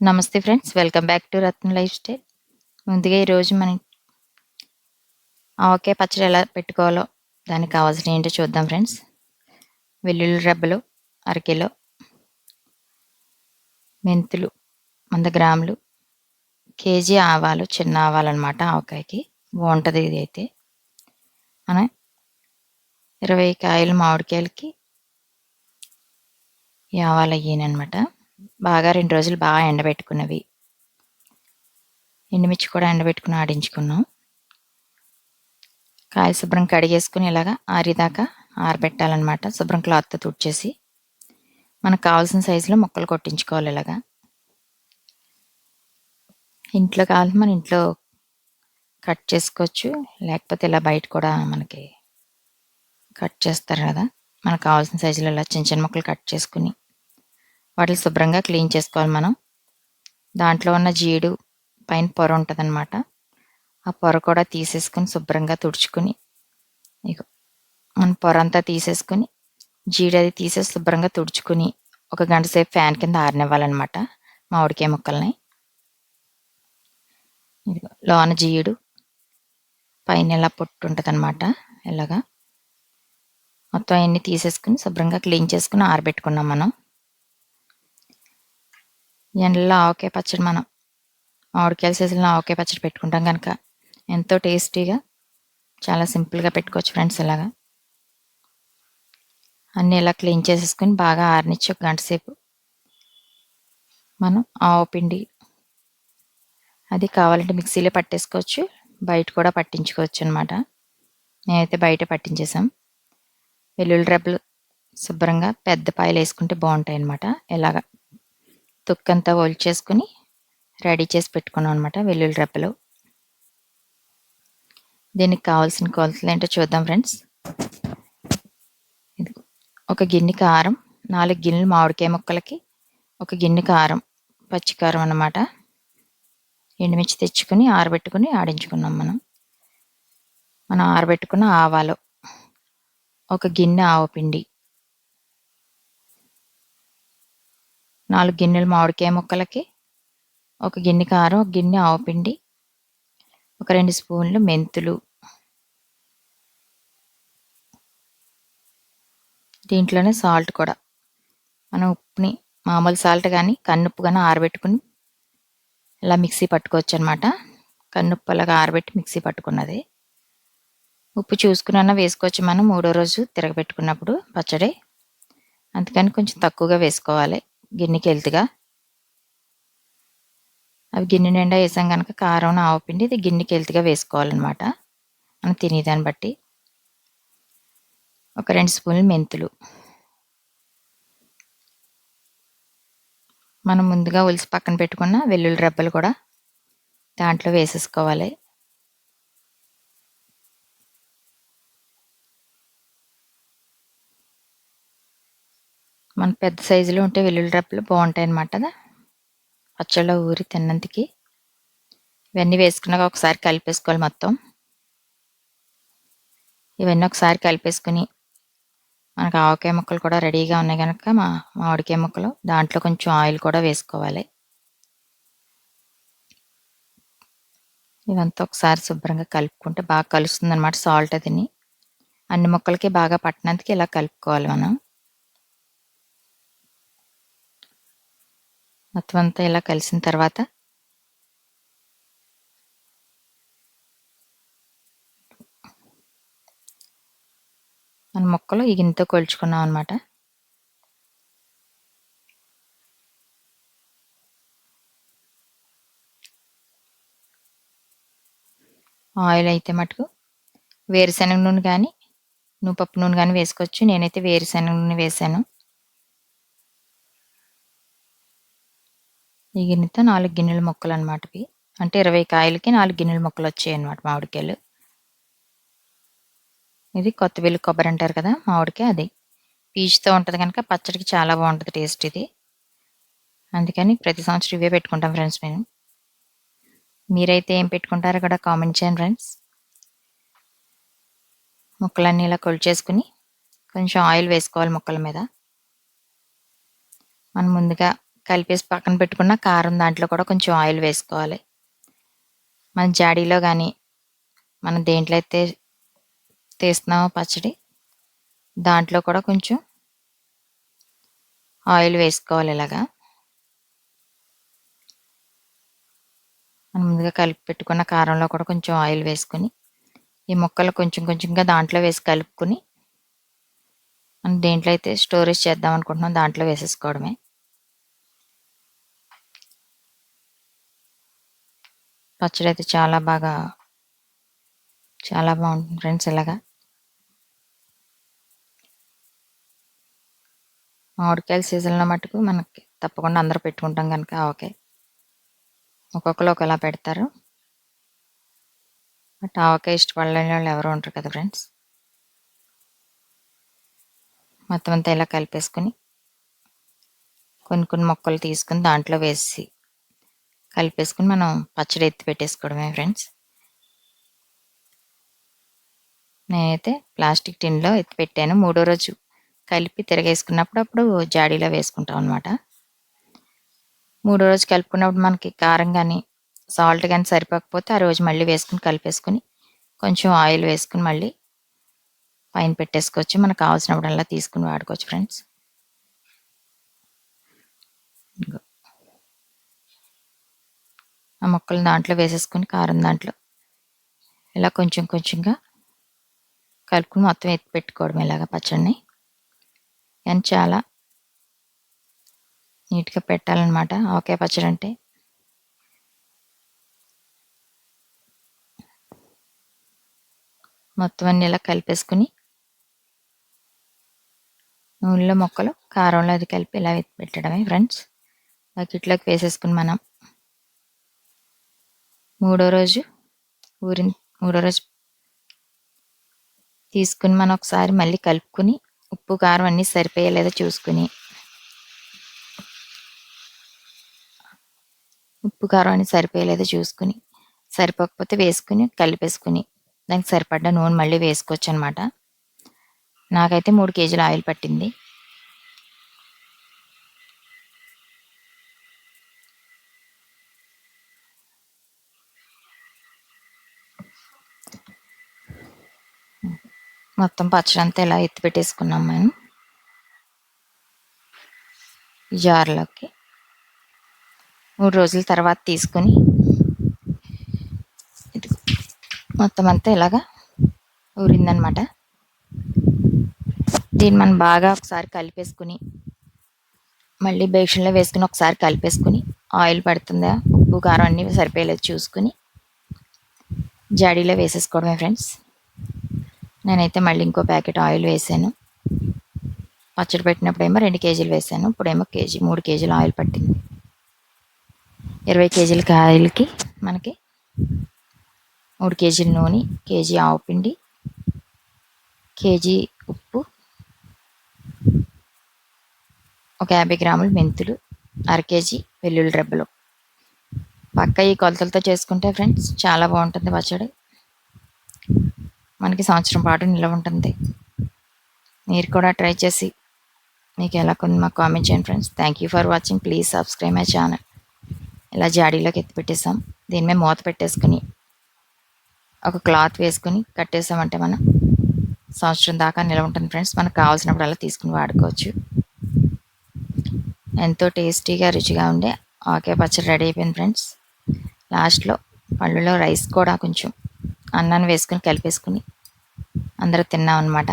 నమస్తే friends, welcome back to Ratna life style. ముందుగా ఈరోజు మనం ఆవకాయ పచ్చడి ఎలా పెట్టుకోవాలో దానికి కావాల్సిన ఏంటో చూద్దాం ఫ్రెండ్స్. వెల్లుల్లి రెబ్బలు అరకిలో, మెంతులు 100 గ్రాములు, కేజీ ఆవాలు, చిన్న ఆవాలు అనమాట. ఆవకాయకి బాగుంటుంది ఇది. అయితే మనం 20 కాయలు మామిడికాయలకి ఈ ఆవాలు అయ్యానమాట. బాగా 2 రోజులు బాగా ఎండబెట్టుకున్నవి. ఎండుమిర్చి కూడా ఎండబెట్టుకుని ఆడించుకున్నాం. కాయలు శుభ్రం కడిగేసుకుని ఇలాగా ఆరిదాకా ఆరబెట్టాలన్నమాట. శుభ్రం క్లాత్తో తుడిచేసి మనకు కావాల్సిన సైజులో ముక్కలు కొట్టించుకోవాలి. ఇలాగా ఇంట్లో కావాలంటే మన ఇంట్లో కట్ చేసుకోవచ్చు, లేకపోతే ఇలా బయట కూడా మనకి కట్ చేస్తారు కదా. మనకు కావాల్సిన సైజులో ఇలా చిన్న చిన్న ముక్కలు కట్ చేసుకుని వాటిని శుభ్రంగా క్లీన్ చేసుకోవాలి. మనం దాంట్లో ఉన్న జీడు పైన పొర ఉంటుందన్నమాట. ఆ పొర కూడా తీసేసుకుని శుభ్రంగా తుడుచుకుని ఇక మన పొర అంతా తీసేసుకుని జీడి అది తీసేసి శుభ్రంగా తుడుచుకుని 1 గంట సేపు ఫ్యాన్ కింద ఆరనివ్వాలన్నమాట మామిడికాయ ముక్కల్ని. ఇదిగో లోన జీడు పైన ఇలా పొట్టు ఉంటుంది అనమాట. ఇలాగా మొత్తం అవన్నీ తీసేసుకుని శుభ్రంగా క్లీన్ చేసుకుని ఆరబెట్టుకున్నాం. మనం ఎండలో ఆవకాయ పచ్చడి, మనం మామిడికాయల సీజన్లో ఆవకాయ పచ్చడి పెట్టుకుంటాం కనుక ఎంతో టేస్టీగా చాలా సింపుల్గా పెట్టుకోవచ్చు ఫ్రెండ్స్. ఇలాగా అన్నీ ఇలా క్లీన్ చేసేసుకుని బాగా ఆరనిచ్చి 1 గంట సేపు మనం ఆవపిండి అది కావాలంటే మిక్సీలో పట్టేసుకోవచ్చు, బయట కూడా పట్టించుకోవచ్చు అనమాట. నేనైతే బయట పట్టించేసాం. వెల్లుల్లి రెబ్బలు శుభ్రంగా పెద్ద పాయలు వేసుకుంటే బాగుంటాయి అన్నమాట. ఇలాగా తొక్కంతా ఒలిచేసుకుని రెడీ చేసి పెట్టుకున్నాం అనమాట వెల్లుల్లి రెబ్బలు. దీనికి కావాల్సిన కొలతలు ఏంటో చూద్దాం ఫ్రెండ్స్. ఇది 1 గిన్నె కారం, 4 గిన్నెలు మామిడికాయ ముక్కలకి 1 గిన్నె కారం, పచ్చికారం అన్నమాట. ఎండుమిర్చి తెచ్చుకుని ఆరబెట్టుకుని ఆడించుకున్నాం. మనం ఆరబెట్టుకున్న ఆవాలు, 1 గిన్నె ఆవపిండి, 4 గిన్నెలు మామిడికాయ ముక్కలకి 1 గిన్నె కారం, 1 గిన్నె ఆవపిండి, 2 స్పూన్లు మెంతులు, దీంట్లోనే సాల్ట్ కూడా మనం ఉప్పుని మామూలు సాల్ట్ కానీ కన్నుప్పు కానీ ఆరబెట్టుకుని ఇలా మిక్సీ పట్టుకోవచ్చు అనమాట. కన్నుప్పు అలాగా ఆరబెట్టి మిక్సీ పట్టుకున్నది. ఉప్పు చూసుకున్నా వేసుకోవచ్చు మనం 3వ రోజు తిరగబెట్టుకున్నప్పుడు పచ్చడి. అందుకని కొంచెం తక్కువగా వేసుకోవాలి గిన్నెకి వెళ్తుగా. అవి గిన్నె నిండా వేసాం కనుక కారం ఆవపిండి ఇది గిన్నెకి వెళ్తుగా వేసుకోవాలన్నమాట. మనం తినేదాన్ని బట్టి. 2 స్పూన్లు మెంతులు, మనం ముందుగా ఒలిసి పక్కన పెట్టుకున్న వెల్లుల్లి రెబ్బలు కూడా దాంట్లో వేసేసుకోవాలి. మన పెద్ద సైజులో ఉంటే వెల్లుల్లి రెబ్బలు బాగుంటాయి అన్నమాట పచ్చళ్ళలో ఊరి తిన్నంతకి. ఇవన్నీ వేసుకున్నాక ఒకసారి కలిపేసుకోవాలి మొత్తం. ఇవన్నీ ఒకసారి కలిపేసుకుని మనకు ఆవకాయ ముక్కలు కూడా రెడీగా ఉన్నాయి కనుక మామిడికాయ ముక్కలు దాంట్లో కొంచెం ఆయిల్ కూడా వేసుకోవాలి. ఇదంతా ఒకసారి శుభ్రంగా కలుపుకుంటే బాగా కలుస్తుంది అనమాట. సాల్ట్ అదిని అన్ని ముక్కలకి బాగా పట్టినందుకు ఇలా కలుపుకోవాలి మనం. మొత్తం అంతా ఇలా కలిసిన తర్వాత మన ముక్కలు ఈ గిన్నెతో కొలుచుకున్నాం అనమాట. ఆయిల్ అయితే మటుకు వేరుశనగ నూనె కానీ నువ్వుపప్పు నూనె కానీ వేసుకోవచ్చు. నేనైతే వేరుశనగ నూనె వేసాను. ఈ గిన్నెతో 4 గిన్నెల ముక్కలు అనమాట ఇవి. అంటే 20 కాయలకి 4 గిన్నెల ముక్కలు వచ్చాయి అనమాట మామిడికాయలు. ఇది కొత్తవెల్లి కొబ్బరి అంటారు కదా మామిడికాయ, అది పీచుతో ఉంటుంది కనుక పచ్చడికి చాలా బాగుంటుంది టేస్ట్ ఇది. అందుకని ప్రతి సంవత్సరం ఇవే పెట్టుకుంటాం ఫ్రెండ్స్ మేము. మీరైతే ఏం పెట్టుకుంటారో కూడా కామెంట్ చేయండి ఫ్రెండ్స్. ముక్కలన్నీ ఇలా కొలిచేసుకుని కొంచెం ఆయిల్ వేసుకోవాలి ముక్కల మీద. మనం ముందుగా కలిపేసి పక్కన పెట్టుకున్న కారం దాంట్లో కూడా కొంచెం ఆయిల్ వేసుకోవాలి. మన జాడీలో కానీ మనం దేంట్లో అయితే తీస్తున్నామో పచ్చడి దాంట్లో కూడా కొంచెం ఆయిల్ వేసుకోవాలి. ఇలాగా మనం ముందుగా కలిపి పెట్టుకున్న కారంలో కూడా కొంచెం ఆయిల్ వేసుకొని ఈ ముక్కలు కొంచెం కొంచెంగా దాంట్లో వేసి కలుపుకొని మనం దేంట్లో అయితే స్టోరేజ్ చేద్దాం అనుకుంటున్నాం దాంట్లో వేసేసుకోవడమే. పచ్చడి అయితే చాలా బాగుంటుంది ఫ్రెండ్స్. ఇలాగా మామిడికాయల సీజన్లో మటుకు మనకి తప్పకుండా అందరూ పెట్టుకుంటాం కనుక ఓకే, ఒక్కొక్కరు ఒకలా పెడతారు. బట్ ఆవకాయ ఇష్టపడలేని వాళ్ళు ఎవరు ఉంటారు కదా ఫ్రెండ్స్. మొత్తం అంతా ఇలా కలిపేసుకొని కొన్ని ముక్కలు తీసుకుని దాంట్లో వేసి కలిపేసుకుని మనం పచ్చడి ఎత్తి పెట్టేసుకోవడమే ఫ్రెండ్స్. నేనైతే ప్లాస్టిక్ టిన్లో ఎత్తి పెట్టాను. 3వ రోజు కలిపి తిరగేసుకున్నప్పుడు అప్పుడు జాడీలో వేసుకుంటాం అనమాట. 3వ రోజు కలుపుకున్నప్పుడు మనకి కారం కానీ సాల్ట్ కానీ సరిపోకపోతే ఆ రోజు మళ్ళీ వేసుకుని కలిపేసుకుని కొంచెం ఆయిల్ వేసుకుని మళ్ళీ పైన పెట్టేసుకోవచ్చు. మనకు కావాల్సినప్పుడల్లా తీసుకుని వాడుకోవచ్చు ఫ్రెండ్స్. ఆ ముక్కలు దాంట్లో వేసేసుకుని కారం దాంట్లో ఇలా కొంచెం కొంచెంగా కలుపుకుని మొత్తం ఎత్తి పెట్టుకోవడం ఇలాగ పచ్చడిని. కానీ చాలా నీట్గా పెట్టాలన్నమాట ఆవకాయ పచ్చడి అంటే. మొత్తం అన్ని ఇలా కలిపేసుకుని నూనెలో ముక్కలు కారంలో అది కలిపి ఇలా ఎత్తి పెట్టడమే ఫ్రెండ్స్. బకెట్లోకి వేసేసుకుని మనం 3వ రోజు తీసుకుని మనం ఒకసారి మళ్ళీ కలుపుకుని ఉప్పు కారం అన్నీ సరిపోయేలేదో చూసుకుని సరిపోకపోతే వేసుకుని కలిపేసుకుని దానికి సరిపడ్డ నూనె మళ్ళీ వేసుకోవచ్చు అనమాట. నాకైతే 3 కేజీల ఆయిల్ పట్టింది. మొత్తం పచ్చడి అంతా ఇలా ఎత్తి పెట్టేసుకున్నాం మేము ఈ జార్లోకి. 3 రోజుల తర్వాత తీసుకొని మొత్తం అంతా ఇలాగా ఊరిందనమాట. దీన్ని మనం బాగా ఒకసారి కలిపేసుకుని మళ్ళీ బేషన్లో వేసుకుని ఒకసారి కలిపేసుకుని ఆయిల్ పడుతుందా ఉప్పు కారం అన్నీ సరిపోయేలేదు చూసుకుని జాడీలో వేసేసుకోవడమే ఫ్రెండ్స్. నేనైతే మళ్ళీ ఇంకో ప్యాకెట్ ఆయిల్ వేసాను. పచ్చడి పెట్టినప్పుడేమో 2 కేజీలు వేసాను, ఇప్పుడేమో 3 కేజీల ఆయిల్ పట్టింది. 20 కేజీల ఆయిల్కి మనకి 3 కేజీల నూనె, కేజీ ఆవపిండి, కేజీ ఉప్పు, ఒక 50 గ్రాములు మెంతులు, 1/2 కేజీ వెల్లుల్లి రెబ్బలు. పక్క ఈ కొలతలతో చేసుకుంటే ఫ్రెండ్స్ చాలా బాగుంటుంది పచ్చడి. మనకి సంవత్సరం పాటు నిల్వ ఉంటుంది. మీరు కూడా ట్రై చేసి మీకు ఎలా కొంది మాకు కామెంట్ చేయండి friends. Thank you for watching. Please subscribe my channel. ఇలా జాడీలోకి ఎత్తి పెట్టేసాం. దీని మీద మూత పెట్టేసుకుని ఒక క్లాత్ వేసుకుని కట్టేసామంటే మనం సంవత్సరం దాకా నిల్వ ఉంటుంది ఫ్రెండ్స్. మనకు కావాల్సినప్పుడు అలా తీసుకుని వాడుకోవచ్చు. ఎంతో టేస్టీగా రుచిగా ఉండే ఆవకాయ పచ్చడి రెడీ అయిపోయింది ఫ్రెండ్స్. లాస్ట్లో పళ్ళులో రైస్ కూడా కొంచెం అన్నాన్ని వేసుకుని కలిపేసుకుని అందరూ తిన్నాం అనమాట.